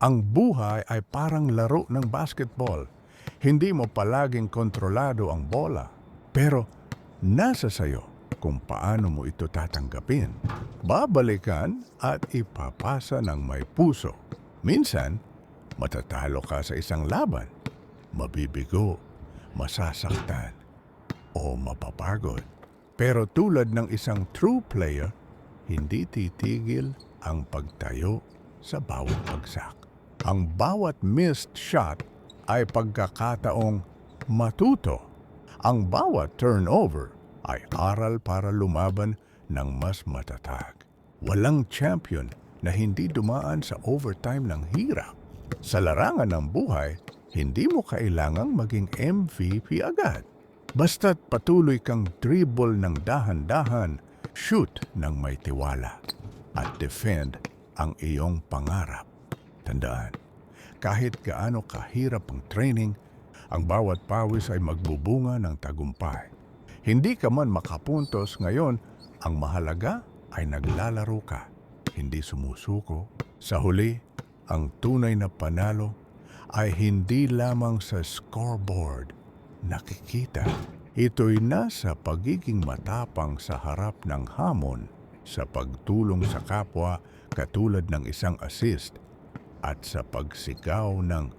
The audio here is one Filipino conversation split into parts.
Ang buhay ay parang laro ng basketball. Hindi mo palaging kontrolado ang bola, pero nasa sayo kung paano mo ito tatanggapin. Babalikan at ipapasa ng may puso. Minsan, matatalo ka sa isang laban, mabibigo, masasaktan, o mapapagod. Pero tulad ng isang true player, hindi titigil ang pagtayo sa bawat bagsak. Ang bawat missed shot ay pagkakataong matuto. Ang bawat turnover ay aral para lumaban ng mas matatag. Walang champion na hindi dumaan sa overtime ng hirap. Sa larangan ng buhay, hindi mo kailangang maging MVP agad. Basta't patuloy kang dribble ng dahan-dahan, shoot ng may tiwala, at defend ang iyong pangarap. Tandaan, kahit gaano kahirap ang training, ang bawat pawis ay magbubunga ng tagumpay. Hindi ka man makapuntos ngayon, ang mahalaga ay naglalaro ka, hindi sumusuko. Sa huli, ang tunay na panalo ay hindi lamang sa scoreboard nakikita. Ito'y nasa pagiging matapang sa harap ng hamon, sa pagtulong sa kapwa katulad ng isang assist, at sa pagsigaw ng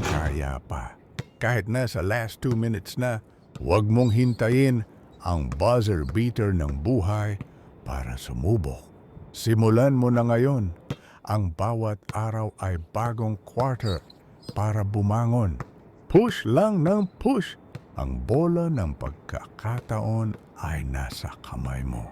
kaya pa. Kahit nasa last 2 minutes na, huwag mong hintayin ang buzzer beater ng buhay para sumubok. Simulan mo na ngayon. Ang bawat araw ay bagong quarter para bumangon. Push lang ng push. Ang bola ng pagkakataon ay nasa kamay mo.